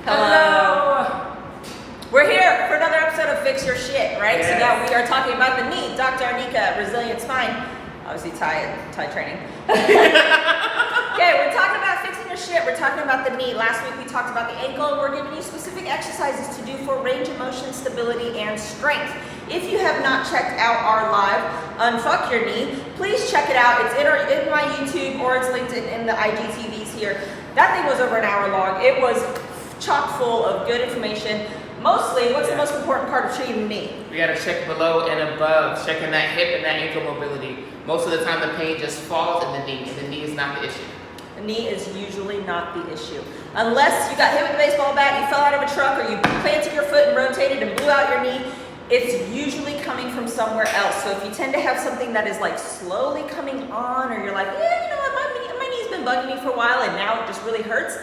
Hello. We're here for another episode of Fix Your Shit, right? Yes. So now we are talking about the knee. Dr. Anika, Resilient Spine. Obviously tie training. Okay, we're talking about fixing your shit. We're talking about the knee. Last week we talked about the ankle, and we're giving you specific exercises to do for range of motion, stability, and strength. If you have not checked out our live Unfuck Your Knee, please check it out. It's in my YouTube, or it's linked in the IGTVs here. That thing was over an hour long. It was chock full of good information. Mostly, what's the most important part of treating the knee? We gotta check below and above, checking that hip and that ankle mobility. Most of the time the pain just falls in the knee, and the knee is not the issue. The knee is usually not the issue. Unless you got hit with a baseball bat, you fell out of a truck, or you planted your foot and rotated and blew out your knee, it's usually coming from somewhere else. So if you tend to have something that is like slowly coming on, or you're like, yeah, you know what, my knee's been bugging me for a while and now it just really hurts,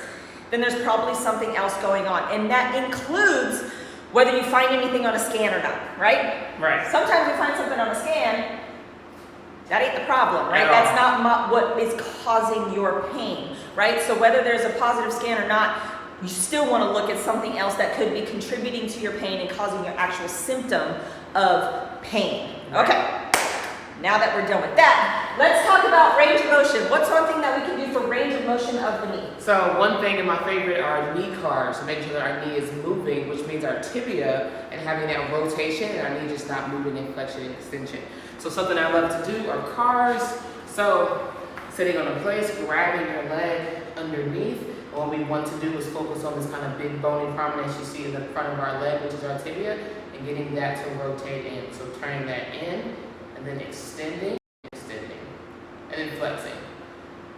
then there's probably something else going on. And that includes whether you find anything on a scan or not, right? Right. Sometimes you find something on a scan, that ain't the problem, right? That's not what is causing your pain, right? So whether there's a positive scan or not, you still want to look at something else that could be contributing to your pain and causing your actual symptom of pain. Okay. Now that we're done with that, let's talk about range of motion. What's one thing that we can do for range of motion of the knee? So one thing, and my favorite, are knee cars. So making sure that our knee is moving, which means our tibia, and having that rotation, and our knee just not moving in flexion and extension. So something I love to do are cars. So sitting on a place, grabbing your leg underneath. What we want to do is focus on this kind of big bony prominence you see in the front of our leg, which is our tibia, and getting that to rotate in. So turning that in, and then extending, and then flexing.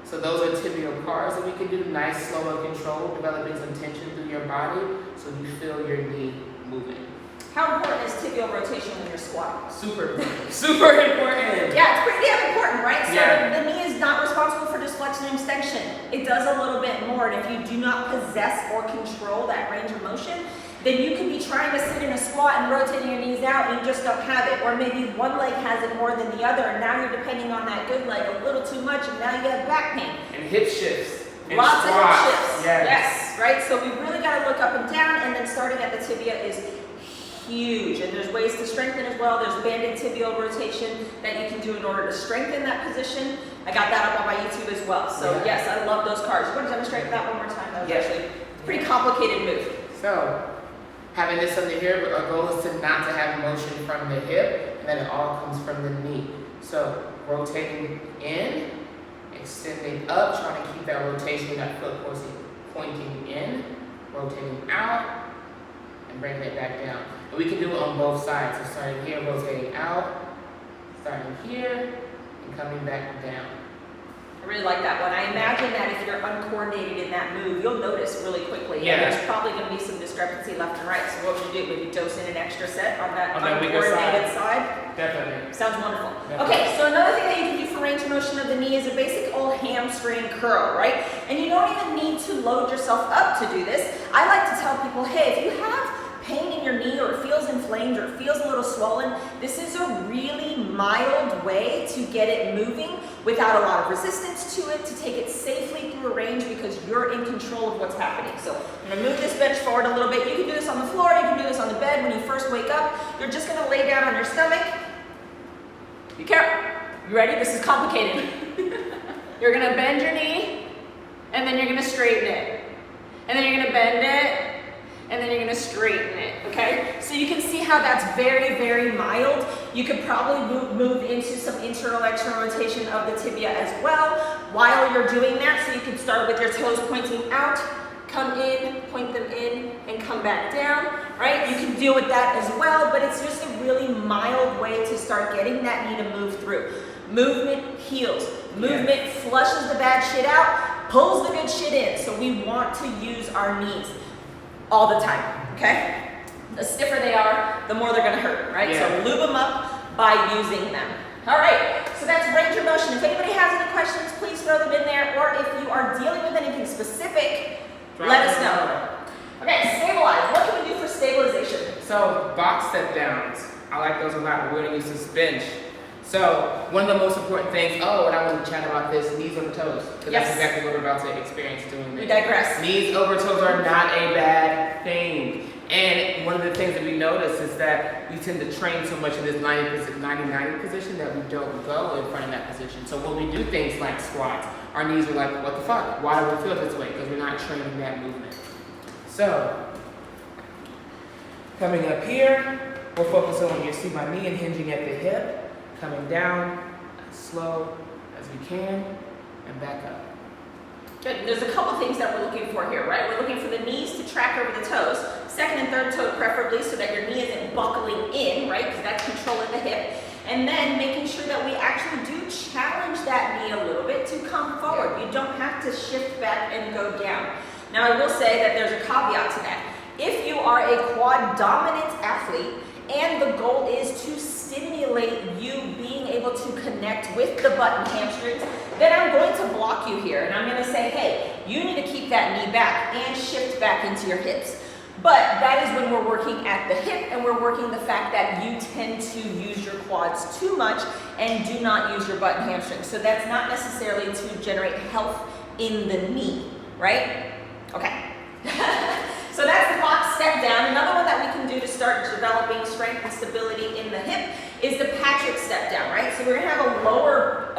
So those are tibial cars that we can do. Nice, slow and controlled, developing some tension through your body so you feel your knee moving. How important is tibial rotation when you're squatting? Super important. Super important. Yeah, it's pretty damn important, right? So yeah. The knee is not responsible for just flexion and extension. It does a little bit more, and if you do not possess or control that range of motion, then you could be trying to sit in a squat and rotating your knees out and you just don't have it. Or maybe one leg has it more than the other, and now you're depending on that good leg a little too much, and now you have back pain. And hip shifts. And lots squats. of hip shifts. Yes, right? So we really got to look up and down, and then starting at the tibia is huge. And there's ways to strengthen as well. There's banded tibial rotation that you can do in order to strengthen that position. I got that up on my YouTube as well. So yes, I love those cars. You want to demonstrate that one more time? That was actually a pretty complicated move. So, having this under here, but our goal is to not to have motion from the hip, and then it all comes from the knee. So, rotating in, extending up, trying to keep that rotation, that foot pointing in, rotating out, and bringing it back down. And we can do it on both sides. So starting here, rotating out, starting here, and coming back down. I really like that one. I imagine that if you're uncoordinated in that move, you'll notice really quickly. Yeah. And there's probably going to be some discrepancy left and right. So what would you do? Would you dose in an extra set on that uncoordinated side? Definitely. Sounds wonderful. Definitely. Okay, so another thing that you can do for range of motion of the knee is a basic old hamstring curl, right? And you don't even need to load yourself up to do this. I like to tell people, hey, if you have pain in your knee, or it feels inflamed, or it feels a little swollen, this is a really mild way to get it moving without a lot of resistance to it, to take it safely through a range, because you're in control of what's happening. So I'm gonna move this bench forward a little bit. You can do this on the floor, you can do this on the bed. When you first wake up, you're just gonna lay down on your stomach. Be careful. You ready? This is complicated. You're gonna bend your knee, and then you're gonna straighten it. And then you're gonna bend it, and then you're gonna straighten it, okay? So you can see how that's very, very mild. You could probably move into some internal, external rotation of the tibia as well while you're doing that. So you can start with your toes pointing out, come in, point them in, and come back down, right? You can deal with that as well, but it's just a really mild way to start getting that knee to move through. Movement heals. Movement flushes the bad shit out, pulls the good shit in. So we want to use our knees all the time, okay? The stiffer they are, the more they're gonna hurt, right? Yeah. So lube them up by using them. All right, so that's range of motion. If anybody has any questions, please throw them in there, or if you are dealing with anything specific, let us know. Okay, stabilize. What can we do for stabilization? So, box step downs. I like those a lot. We're gonna use this bench. So one of the most important things, oh, and I want to chat about this, knees over toes. Because Yes. that's exactly what we're about to experience doing We this. digress. Knees over toes are not a bad thing. And one of the things that we notice is that we tend to train so much in this 90-90 position that we don't go in front of that position. So when we do things like squats, our knees are like, what the fuck? Why do we feel this way? Because we're not training that movement. So, coming up here, we'll focus on, you see my knee and hinging at the hip, coming down as slow as we can, and back up. Good. There's a couple things that we're looking for here, right? We're looking for the knees to track over the toes, second and third toe preferably, so that your knee isn't buckling in, right? Because that's controlling the hip. And then making sure that we actually do challenge that knee a little bit to come forward. You don't have to shift back and go down. Now I will say that there's a caveat to that. If you are a quad dominant athlete and the goal is to stimulate you being able to connect with the butt and hamstrings, then I'm going to block you here and I'm going to say, hey, you need to keep that knee back and shift back into your hips. But that is when we're working at the hip and we're working the fact that you tend to use your quads too much and do not use your butt and hamstrings. So that's not necessarily to generate health in the knee, right? Okay. So that's the box step down. Another one that we can do to start developing strength and stability in the hip is the Patrick step down, right? So we're gonna have a lower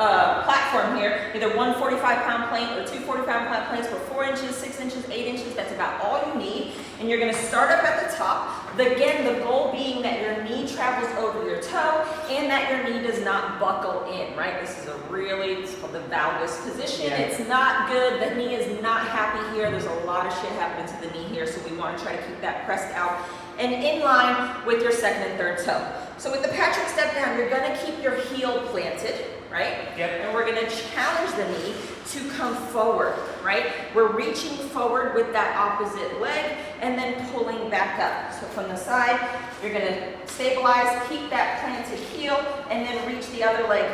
platform here, either one 45-pound plank or two 45-pound planks for 4 inches, 6 inches, 8 inches. That's about all you need. And you're gonna start up at the top. Again, the goal being that your knee travels over your toe and that your knee does not buckle in, right? This is it's called the valgus position. Yeah. It's not good. The knee is not happy here. There's a lot of shit happening to the knee here, so we want to try to keep that pressed out and in line with your second and third toe. So with the Patrick step down, you're going to keep your heel planted, right? Yep. And we're going to challenge the knee to come forward, right? We're reaching forward with that opposite leg and then pulling back up. So from the side, you're going to stabilize, keep that planted heel, and then reach the other leg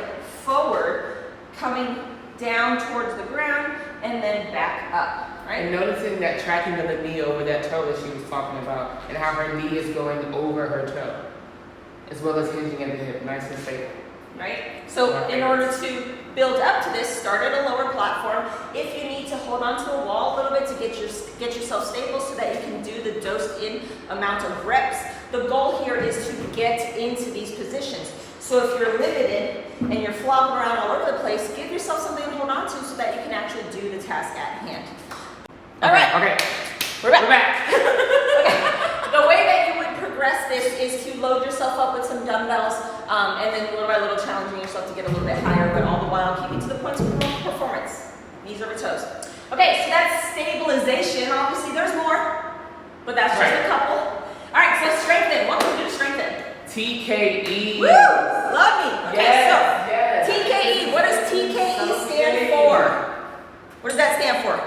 forward, coming down towards the ground and then back up, right? And noticing that tracking of the knee over that toe that she was talking about and how her knee is going over her toe, as well as hinging at the hip, nice and stable. Right? So in order to build up to this, start at a lower platform. If you need to hold on to a wall a little bit to get yourself stable so that you can do the dosed in amount of reps, the goal here is to get into these positions. So if you're limited and you're flopping around all over the place, give yourself something to hold on to so that you can actually do the task at hand. All right. Okay. We're back. We're back. Okay. The way that you would progress this is to load yourself up with some dumbbells and then little by little challenging yourself to get a little bit higher, but all the while keeping to the points of performance. Knees over toes. Okay, so that's stabilization. Obviously there's more, but that's just a couple. All right, so strengthen. What can we do to strengthen? TKE. Woo! Love me. Okay, Yes, so TKE. What does TKE stand for? What does that stand for?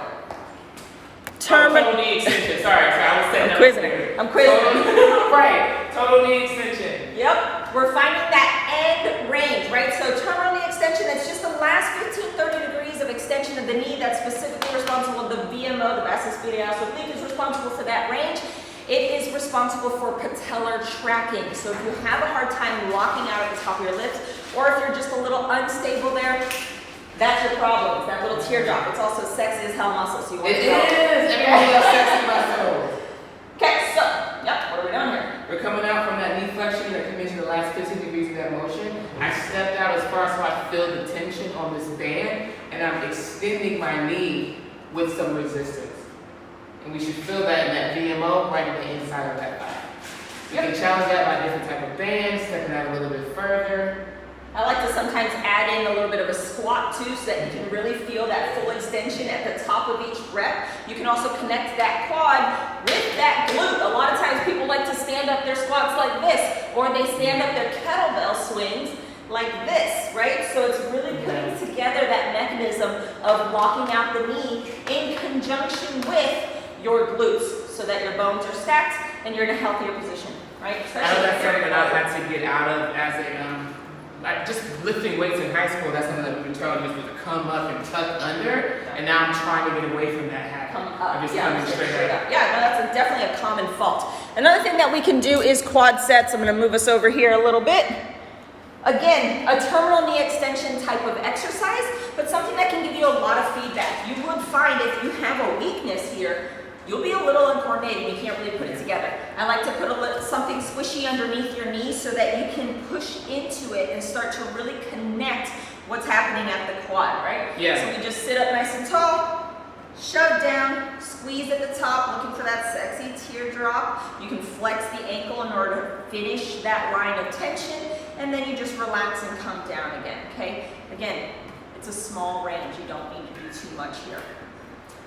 Total knee extension. Sorry, I was saying I'm quizzing. I'm quizzing. Right. Total knee extension. Yep. We're finding that end range, right? So terminal knee extension, that's just the last 15-30 degrees of extension of the knee that's specifically responsible. The VMO, the vastus medialis oblique, is responsible for that range. It is responsible for patellar tracking. So if you have a hard time locking out at the top of your lips, or if you're just a little unstable there, that's your problem. It's that little teardrop. It's also sexy as hell muscle. So you want It to know. is. Everybody loves sexy muscle. Okay, so, yep, what are we doing here? We're coming out from that knee flexion that you mentioned, the last 15 degrees of that motion. I stepped out as far as so I feel the tension on this band, and I'm extending my knee with some resistance. And we should feel that in that VMO right on the inside of that thigh. You can challenge that by different type of bands, stepping out a little bit further. I like to sometimes add in a little bit of a squat too so that you can really feel that full extension at the top of each rep. You can also connect that quad with that glute. A lot of times people like to stand up their squats like this, or they stand up their kettlebell swings like this, right? So it's really putting together that mechanism of locking out the knee in conjunction with your glutes so that your bones are stacked and you're in a healthier position, right? That's something that I've had to get out of as a like just lifting weights in high school. That's something that we've been told you're supposed to come up and tuck under, and now I'm trying to get away from that habit. Come up. I'm just Yeah, coming straight up. Yeah, no, that's definitely a common fault. Another thing that we can do is quad sets. I'm going to move us over here a little bit. Again, a terminal knee extension type of exercise, but something that can give you a lot of feedback. You would find if you have a weakness here, you'll be a little uncoordinated. You can't really put it together. I like to put something squishy underneath your knee so that you can push into it and start to really connect what's happening at the quad, right? Yeah. So we just sit up nice and tall, shove down, squeeze at the top, looking for that sexy teardrop. You can flex the ankle in order to finish that line of tension, and then you just relax and come down again, okay? Again, it's a small range. You don't need to do too much here.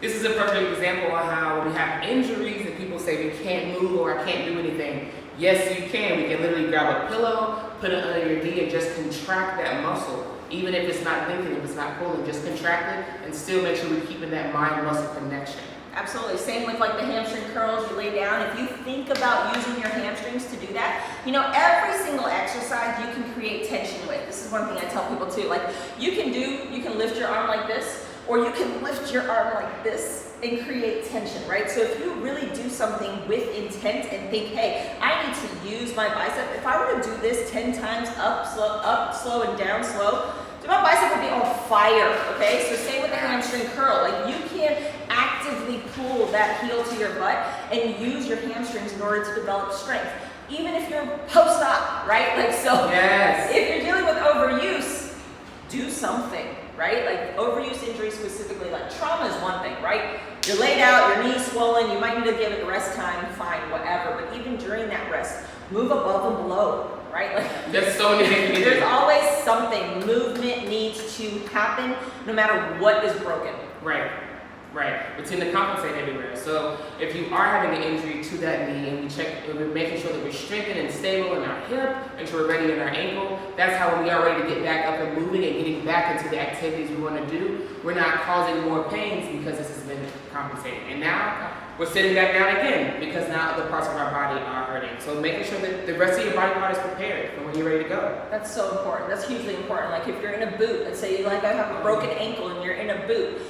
This is a perfect example of how we have injuries and people say we can't move or I can't do anything. Yes, you can. We can literally grab a pillow, put it under your knee, and just contract that muscle. Even if it's not lengthening, if it's not pulling, just contract it and still make sure we're keeping that mind-muscle connection. Absolutely. Same with like the hamstring curls. You lay down. If you think about using your hamstrings to do that, you know, every single exercise you can create tension with. This is one thing I tell people too. Like you can lift your arm like this, or you can lift your arm like this and create tension, right? So if you really do something with intent and think, hey, I need to use my bicep. If I were to do this 10 times up, slow, and down, slow, my bicep would be on fire, okay? So same with the hamstring curl. Like you can actively pull that heel to your butt and use your hamstrings in order to develop strength. Even if you're post-op, right? Like so, yes. If you're dealing with overuse, do something, right? Like overuse injuries specifically, like trauma is one thing, right? You're laid out, your knee's swollen, you might need to give it rest time, fine, whatever. But even during that rest, move above and below, right? Like there's so many things. There's always something. Movement needs to happen no matter what is broken. Right. Right, we tend to compensate everywhere. So if you are having an injury to that knee and we're making sure that we're strengthened and stable in our hip, make sure we're ready in our ankle, that's how when we are ready to get back up and moving and getting back into the activities we want to do, we're not causing more pains because this has been compensated. And now we're sitting back down again because now other parts of our body are hurting. So making sure that the rest of your body part is prepared for when you're ready to go. That's so important. That's hugely important. Like if you're in a boot, let's say I have a broken ankle and you're in a boot,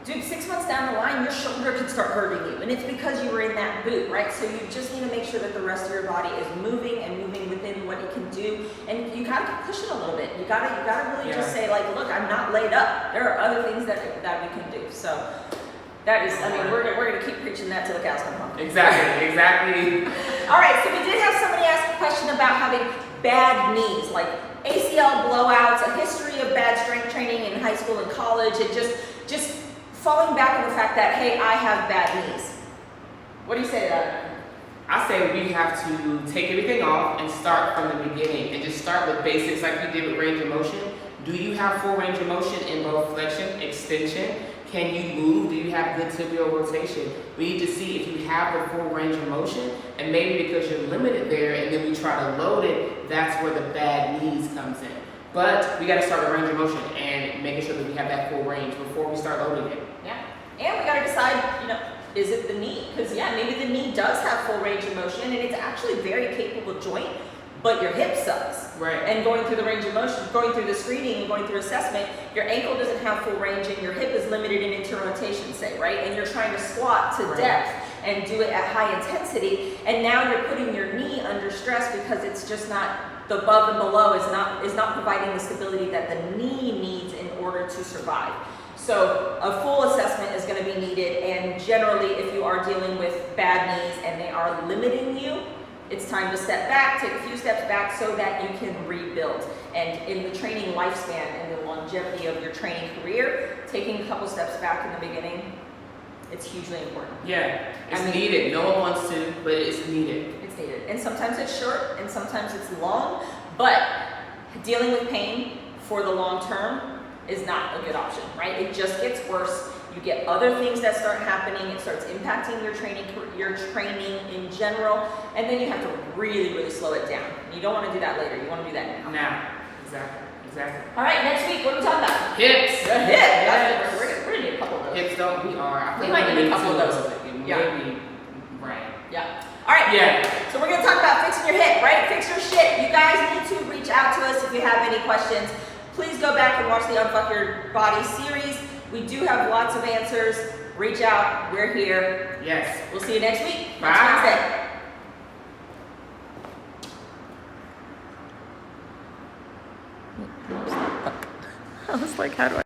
dude, 6 months down the line, your shoulder could start hurting you. And it's because you were in that boot, right? So you just need to make sure that the rest of your body is moving and moving within what it can do. And you gotta keep pushing a little bit. You gotta really just say like, look, I'm not laid up. There are other things that we can do. So that is, I mean, we're gonna keep preaching that till the cows come home. Exactly. All right, so we did have somebody ask a question about having bad knees, like ACL blowouts, a history of bad strength training in high school and college, and just falling back on the fact that, hey, I have bad knees. What do you say to that? I say we have to take everything off and start from the beginning and just start with basics like we did with range of motion. Do you have full range of motion in both flexion, extension? Can you move? Do you have good tibial rotation? We need to see if you have the full range of motion, and maybe because you're limited there and then we try to load it, that's where the bad knees comes in. But we got to start with range of motion and making sure that we have that full range before we start loading it. Yeah, and we got to decide, you know, is it the knee? Because yeah, maybe the knee does have full range of motion and it's actually a very capable joint, but your hip sucks. Right. And going through the range of motion, going through the screening and going through assessment, your ankle doesn't have full range and your hip is limited in interrotation, say, right? And you're trying to squat to depth and do it at high intensity, and now you're putting your knee under stress because it's just not, the above and below is not providing the stability that the knee needs in order to survive. So a full assessment is going to be needed, and generally if you are dealing with bad knees and they are limiting you, it's time to step back, take a few steps back so that you can rebuild. And in the training lifespan and the longevity of your training career, taking a couple steps back in the beginning, it's hugely important. Yeah, it's needed. No one wants to, but it's needed. It's needed. And sometimes it's short and sometimes it's long, but dealing with pain for the long term is not a good option, right? It just gets worse. You get other things that start happening. It starts impacting your training in general, and then you have to really, really slow it down. You don't want to do that later. You want to do that now. Now, exactly. All right, next week, what are we talking about? Hips. The hip. Yes. We're gonna need a couple of those. Hips don't. We are. We might need a couple of those. Yeah. Maybe. Right. Yeah. All right. Yeah. So we're gonna talk about fixing your hip, right? Fix your shit. You guys need to reach out to us if you have any questions. Please go back and watch the Unfuck Your Body series. We do have lots of answers. Reach out. We're here. Yes. We'll see you next week. Bye. Next Wednesday. like, how do I?